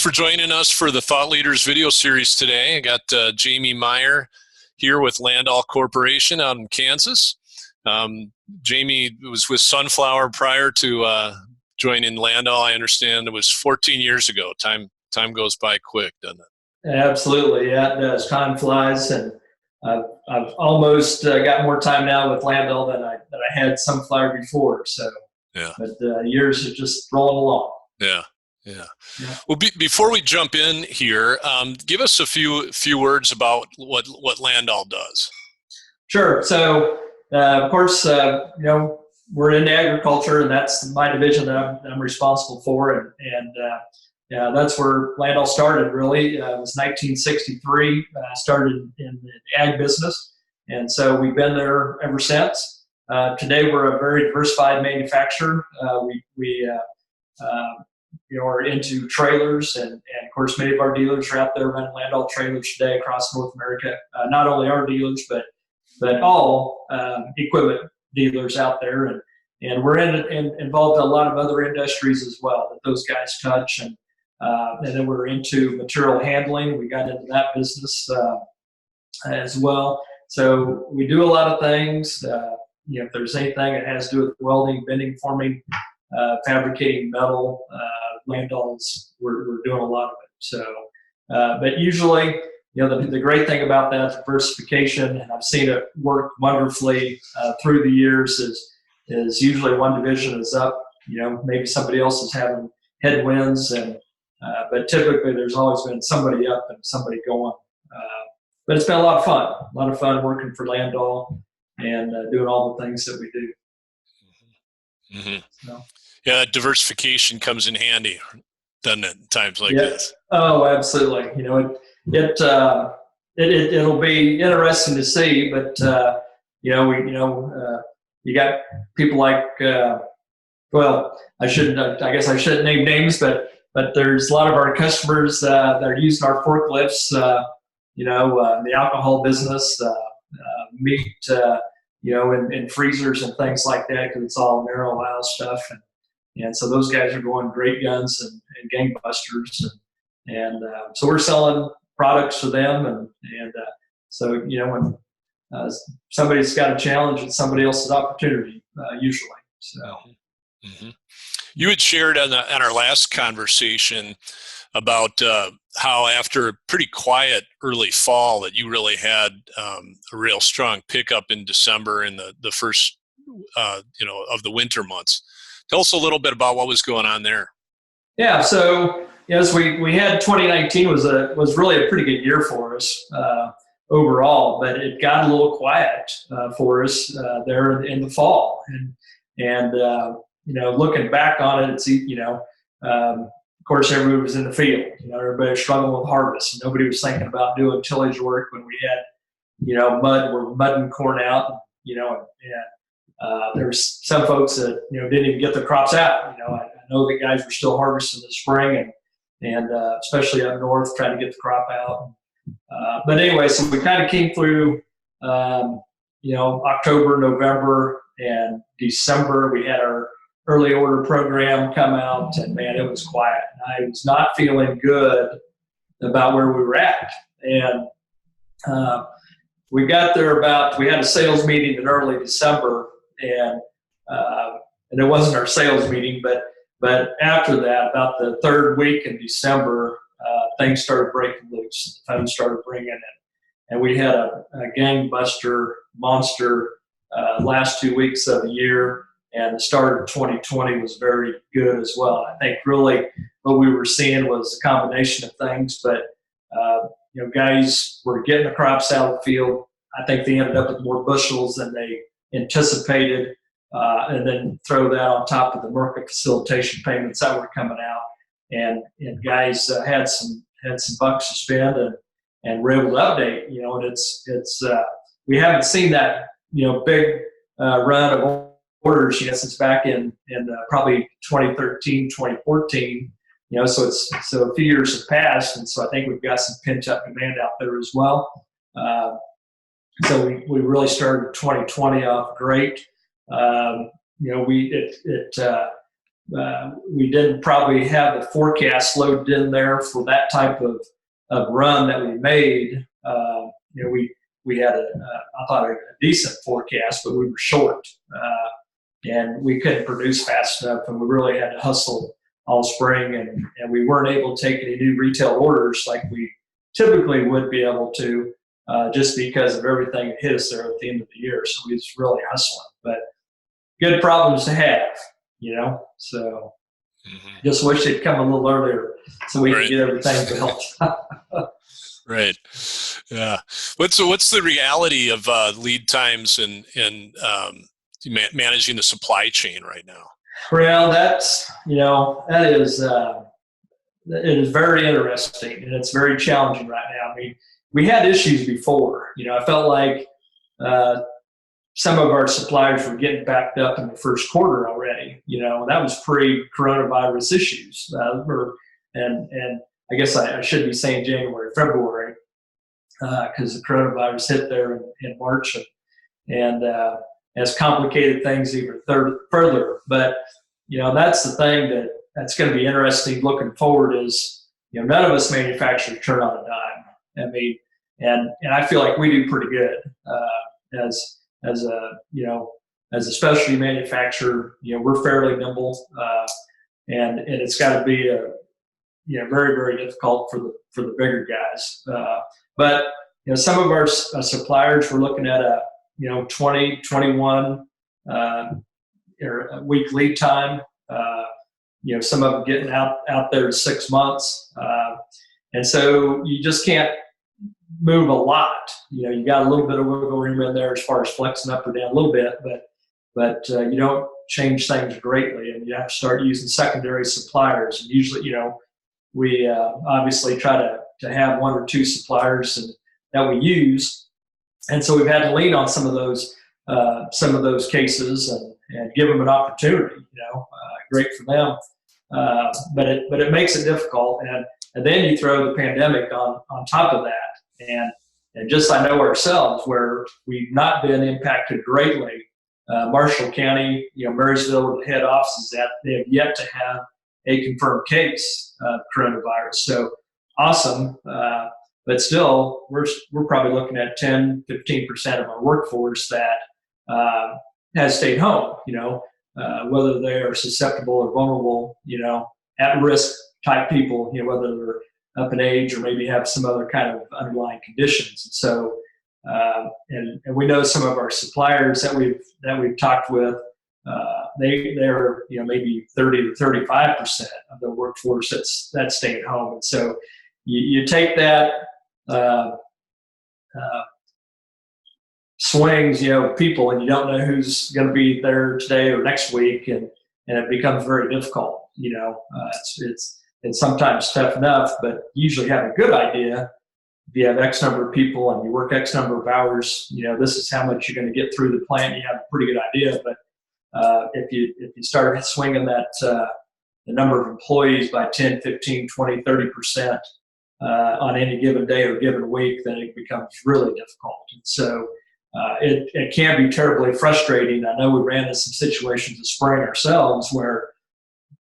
Thanks for joining us for the Thought Leaders video series today. I got Jamie Meier here with Landahl Corporation out in Kansas. Jamie was with Sunflower prior to joining Landahl. I understand it was 14 years ago. Time goes by quick, doesn't it? Absolutely, yeah, it does. Time flies, and I've almost got more time now with Landahl than I had Sunflower before. So, yeah. But years are just rolling along. Yeah. Well, before we jump in here, give us a few words about what Landahl does. Sure. So, of course, we're in agriculture, and that's my division that I'm responsible for, and that's where Landahl started. Really, it was 1963. Started in the ag business, and so we've been there ever since. Today, we're a very diversified manufacturer. We are into trailers, and of course, many of our dealers are out there running Landahl trailers today across North America. Not only our dealers, but all equipment dealers out there, and we're involved in a lot of other industries as well that those guys touch, and then we're into material handling. We got into that business as well. So we do a lot of things. If there's anything that has to do with welding, bending, forming, fabricating metal, Landahl's, we're doing a lot of it. So, but usually, the great thing about that diversification, and I've seen it work wonderfully through the years, is usually one division is up. Maybe somebody else is having headwinds, but typically there's always been somebody up and somebody going. But it's been a lot of fun working for Landahl and doing all the things that we do. Mm-hmm. So. Yeah, diversification comes in handy, doesn't it? Times like this. Oh, absolutely. It'll be interesting to see, but you got people like I guess I shouldn't name names, but there's a lot of our customers that are using our forklifts. The alcohol business, meat, in freezers and things like that, because it's all narrow aisle stuff. And so those guys are going great guns and gangbusters, and so we're selling products for them, and so when somebody's got a challenge, it's somebody else's opportunity usually. So, You had shared on our last conversation about how after a pretty quiet early fall that you really had a real strong pickup in December and the first of the winter months. Tell us a little bit about what was going on there. Yeah, so yes, we had 2019 was really a pretty good year for us overall, but it got a little quiet for us there in the fall, and looking back on it, it's of course everybody was in the field. Everybody was struggling with harvest, and nobody was thinking about doing tillage work when we had we're mudding corn out, there's some folks that didn't even get their crops out. I know the guys were still harvesting this spring, and especially up north, trying to get the crop out. But anyway, so we kind of came through October, November, and December. We had our early order program come out, and man, it was quiet. I was not feeling good about where we were at, and we got there we had a sales meeting in early December, and it wasn't our sales meeting, but after that, about the third week in December, things started breaking loose. The phone started ringing, and we had a gangbuster monster last 2 weeks of the year, and the start of 2020 was very good as well. I think really what we were seeing was a combination of things, but guys were getting the crops out of the field. I think they ended up with more bushels than they anticipated, and then throw that on top of the market facilitation payments that were coming out, and guys had some bucks to spend, and were able to update. And it's we haven't seen that big run of orders since back in probably 2013, 2014. So a few years have passed, and so I think we've got some pent up demand out there as well. So we really started 2020 off great. we didn't probably have the forecast loaded in there for that type of run that we made. We had I thought a decent forecast, but we were short, and we couldn't produce fast enough, and we really had to hustle all spring, and we weren't able to take any new retail orders like we typically would be able to, just because of everything that hit us there at the end of the year. So we was really hustling, but good problems to have, so just wish they'd come a little earlier so we could get everything built. Right. Yeah. What's the reality of lead times and managing the supply chain right now? Well, that is it is very interesting, and it's very challenging right now. I mean, we had issues before. I felt like some of our suppliers were getting backed up in the first quarter already. That was pre-coronavirus issues, and I guess I should be saying January, February, because the coronavirus hit there in March, and has complicated things even further. But that's the thing that's going to be interesting looking forward is none of us manufacturers turn on a dime. I mean, and I feel like we do pretty good as a specialty manufacturer. We're fairly nimble, and it's got to be very, very difficult for the bigger guys. But some of our suppliers, we're looking at a 20, 21 week lead time. Some of them getting out there to 6 months, and so you just can't move a lot. You got a little bit of wiggle room in there as far as flexing up or down a little bit, but you don't change things greatly, and you have to start using secondary suppliers. And usually, we obviously try to have one or two suppliers that we use, and so we've had to lean on some of those cases and give them an opportunity. Great for them, but it makes it difficult, and then you throw the pandemic on top of that, and just I know ourselves where we've not been impacted greatly. Marshall County, Marysville, the head office is that they have yet to have a confirmed case of coronavirus. So awesome. But still, we're probably looking at 10, 15% of our workforce that has stayed home, whether they are susceptible or vulnerable, at risk type people, whether they're up in age or maybe have some other kind of underlying conditions. And so, and we know some of our suppliers that we've talked with, they're maybe 30 to 35% of the workforce that's staying home. And so you take that swings, people, and you don't know who's going to be there today or next week, and it becomes very difficult. It's sometimes tough enough, but you usually have a good idea. If you have X number of people and you work X number of hours, this is how much you're going to get through the plant. You have a pretty good idea, but if you start swinging that the number of employees by 10, 15, 20, 30% on any given day or given week, then it becomes really difficult. And so it can be terribly frustrating. I know we ran into some situations this spring ourselves where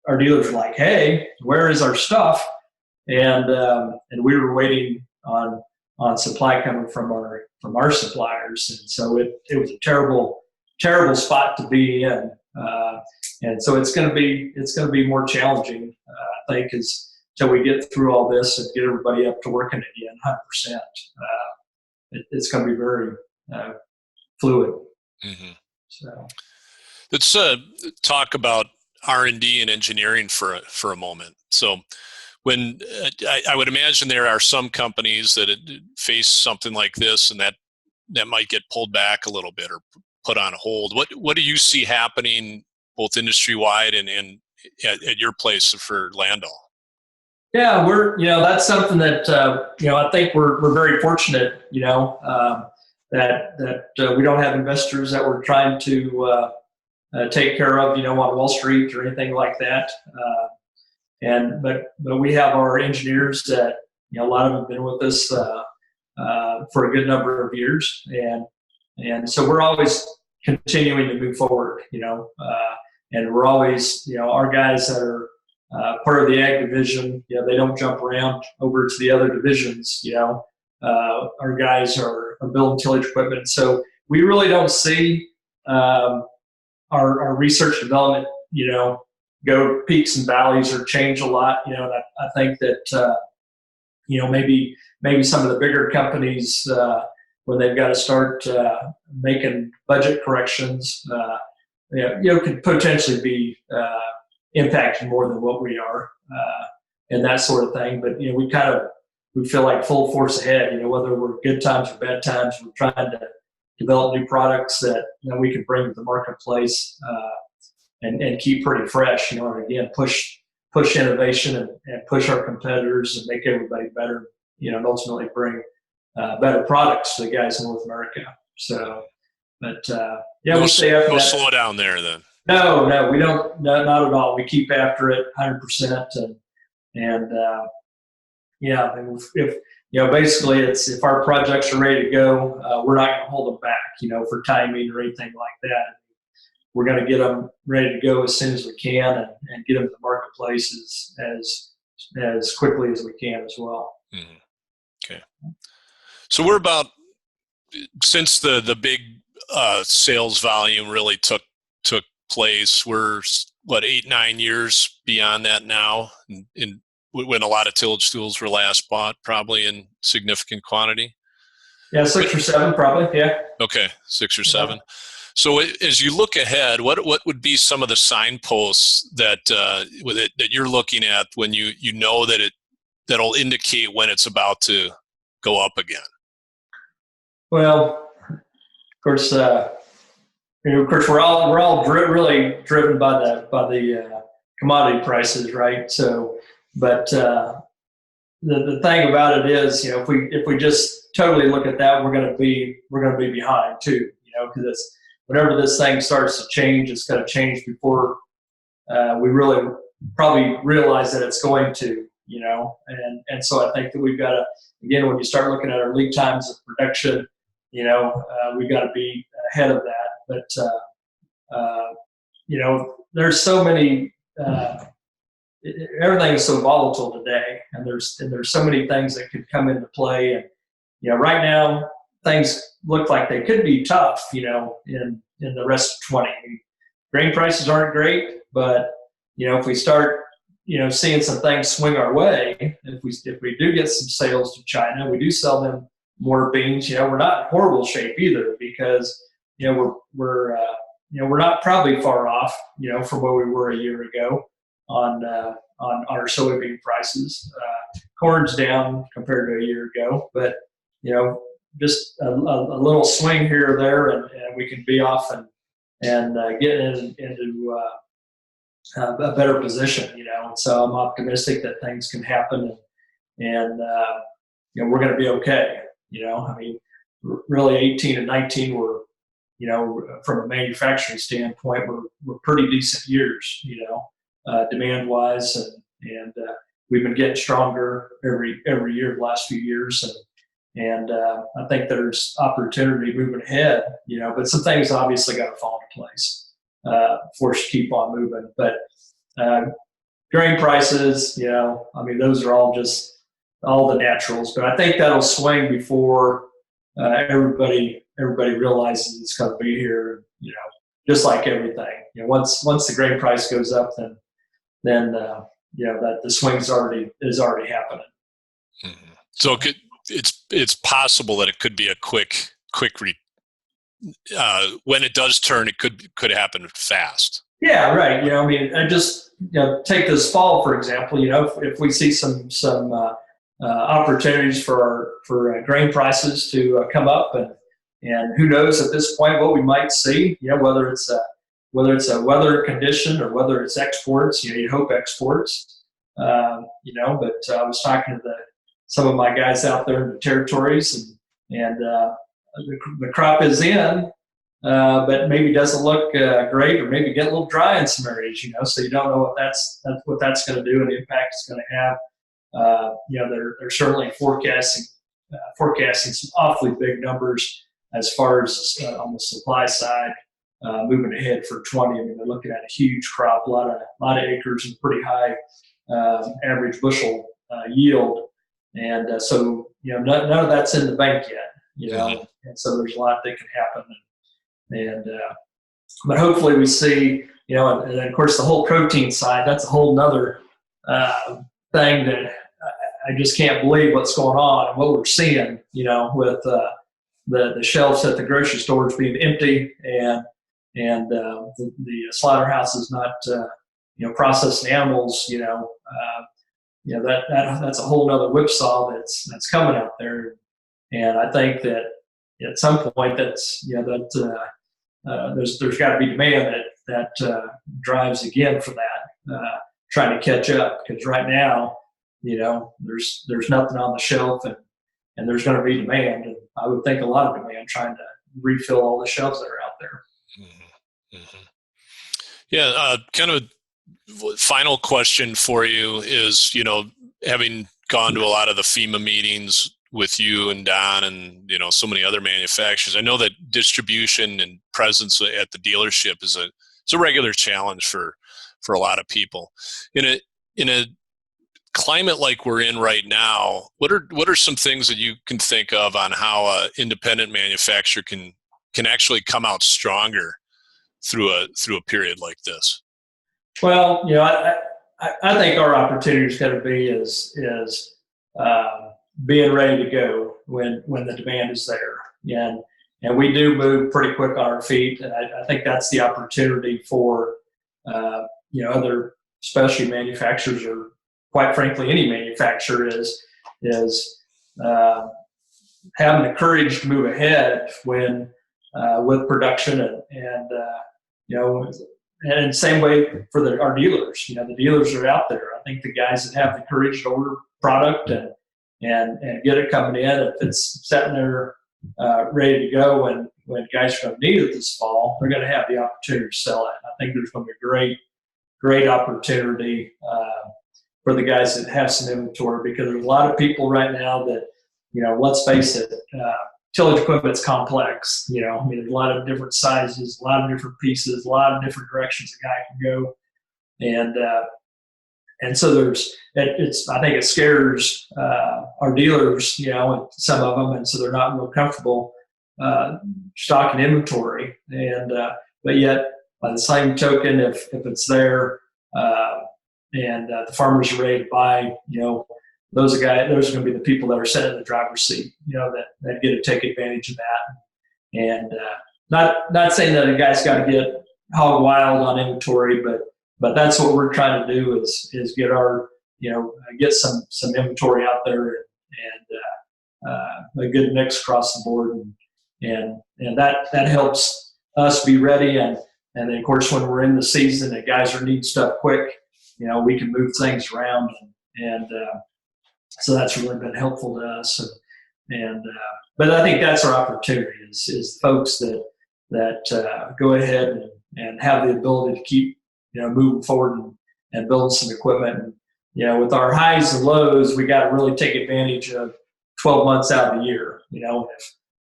our dealers were like, "Hey, where is our stuff?" And we were waiting on supply coming from our suppliers, and so it was a terrible spot to be in. And so it's going to be more challenging, I think, until we get through all this and get everybody up to working again 100%. It's going to be very fluid. Mm-hmm. So let's talk about R&D and engineering for a moment. So when I would imagine there are some companies that face something like this and that might get pulled back a little bit or put on hold. What do you see happening both industry-wide and at your place for Landahl? Yeah, that's something that I think we're very fortunate, that we don't have investors that we're trying to take care of, on Wall Street or anything like that. But we have our engineers that a lot of them have been with us for a good number of years, and so we're always continuing to move forward. and we're always, our guys that are part of the ag division, they don't jump around over to the other divisions. Our guys are building tillage equipment, so we really don't see our research development, go peaks and valleys or change a lot. And I think that maybe some of the bigger companies, when they've got to start making budget corrections, could potentially be impacted more than what we are, and that sort of thing. But we feel like full force ahead. Whether we're good times or bad times, we're trying to develop new products that we can bring to the marketplace, and keep pretty fresh. And again, push innovation and push our competitors and make everybody better. And ultimately bring better products to the guys in North America. So, but we'll stay after that. No slow down there then. No, we don't. No, not at all. We keep after it 100%, and if basically it's if our projects are ready to go, we're not going to hold them back, for timing or anything like that. We're going to get them ready to go as soon as we can, and get them to the marketplace as quickly as we can as well. Mm-hmm. Okay. So we're about, since the big sales volume really took place, we're 8-9 years beyond that now, when a lot of tillage tools were last bought, probably in significant quantity. Yeah, 6 or 7 probably. Yeah. Okay, 6 or 7. So as you look ahead, what would be some of the signposts that you're looking at when you know that'll indicate when it's about to go up again? Well, of course, we're all really driven by the commodity prices, right? So, but the thing about it is, if we just totally look at that, we're going to be behind too, because whenever this thing starts to change, it's going to change before we really probably realize that it's going to, and so I think that we've got to, again, when you start looking at our lead times of production, we've got to be ahead of that. But there's so many. Everything is so volatile today, and there's so many things that could come into play. And right now things look like they could be tough. In the rest of 20, grain prices aren't great, but if we start seeing some things swing our way, if we do get some sales to China, we do sell them more beans. We're not in horrible shape either, because we're not probably far off from where we were a year ago on our soybean prices. Corn's down compared to a year ago, but just a little swing here or there, and we can be off and get into a better position. So I'm optimistic that things can happen, and we're going to be okay. Really 18 and 19 were, from a manufacturing standpoint, were pretty decent years, demand wise, and we've been getting stronger every year the last few years, and I think there's opportunity moving ahead, but some things obviously got to fall into place for us to keep on moving. But grain prices, those are all the naturals, but I think that'll swing before everybody realizes it's going to be here. Just like everything, once the grain price goes up, then that the swing is already happening. Mm-hmm. So it's possible that it could be a quick when it does turn, it could happen fast. Yeah, right. I just take this fall for example. If we see some opportunities for grain prices to come up, and who knows at this point what we might see. Whether it's a weather condition or whether it's exports. You hope exports. But I was talking to some of my guys out there in the territories, and the crop is in, but maybe doesn't look great, or maybe get a little dry in some areas. So you don't know what that's going to do and the impact it's going to have. They're certainly forecasting some awfully big numbers as far as on the supply side moving ahead for 20. I mean, they're looking at a huge crop, a lot of acres, and pretty high average bushel yield. And so, none of that's in the bank yet, and so there's a lot that can happen. But hopefully we see, and then of course the whole protein side, that's a whole nother thing that I just can't believe what's going on and what we're seeing, with the shelves at the grocery stores being empty and the slaughterhouses not, processing animals, that's a whole nother whipsaw that's coming out there. And I think that at some point there's got to be demand that drives again for that, trying to catch up, because right now, there's nothing on the shelf, and there's going to be demand, and I would think a lot of demand trying to refill all the shelves that are out there. Mm-hmm. Mm-hmm. Yeah, kind of final question for you is, having gone to a lot of the FEMA meetings with you and Don and, so many other manufacturers, I know that distribution and presence at the dealership is a regular challenge for a lot of people. In a climate like we're in right now, what are some things that you can think of on how an independent manufacturer can actually come out stronger through a period like this? Well, I think our opportunity is going to be is being ready to go when the demand is there, and we do move pretty quick on our feet, and I think that's the opportunity for other specialty manufacturers, or quite frankly any manufacturer, is having the courage to move ahead when with production, and same way for our dealers. The dealers are out there. I think the guys that have the courage to order product and get it coming in, if it's sitting there ready to go when guys are going to need it this fall, they're going to have the opportunity to sell it. I think there's going to be a great opportunity for the guys that have some inventory, because there's a lot of people right now that, let's face it, tillage equipment's complex. There's a lot of different sizes, a lot of different pieces, a lot of different directions a guy can go, and so I think it scares our dealers, and some of them, and so they're not real comfortable stocking inventory. But yet, by the same token, if it's there and the farmers are ready to buy, those are going to be the people that are sitting in the driver's seat, that get to take advantage of that. And not saying that a guy's got to get hog wild on inventory, but that's what we're trying to do is get our, get some inventory out there and a good mix across the board, and that helps us be ready. And then of course when we're in the season and guys are needing stuff quick, we can move things around, and so that's really been helpful to us. But I think that's our opportunity is folks that go ahead and have the ability to keep moving forward and building some equipment. And with our highs and lows, we got to really take advantage of 12 months out of the year.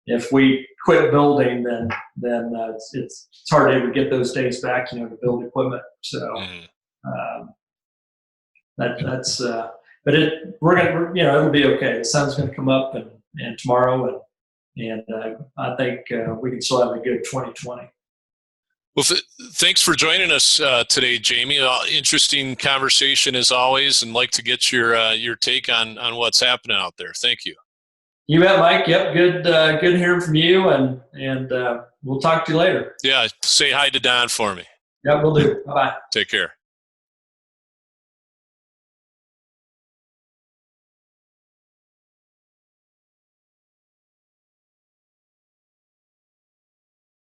If we quit building, then it's hard to ever get those days back, to build equipment. So that's but it'll be okay. The sun's going to come up and tomorrow, and I think we can still have a good 2020. Well, thanks for joining us today, Jamie. Interesting conversation as always, and like to get your take on what's happening out there. Thank you. You bet, Mike. Yep, good hearing from you, and we'll talk to you later. Yeah, say hi to Don for me. Yep, we'll do. Bye-bye. Take care.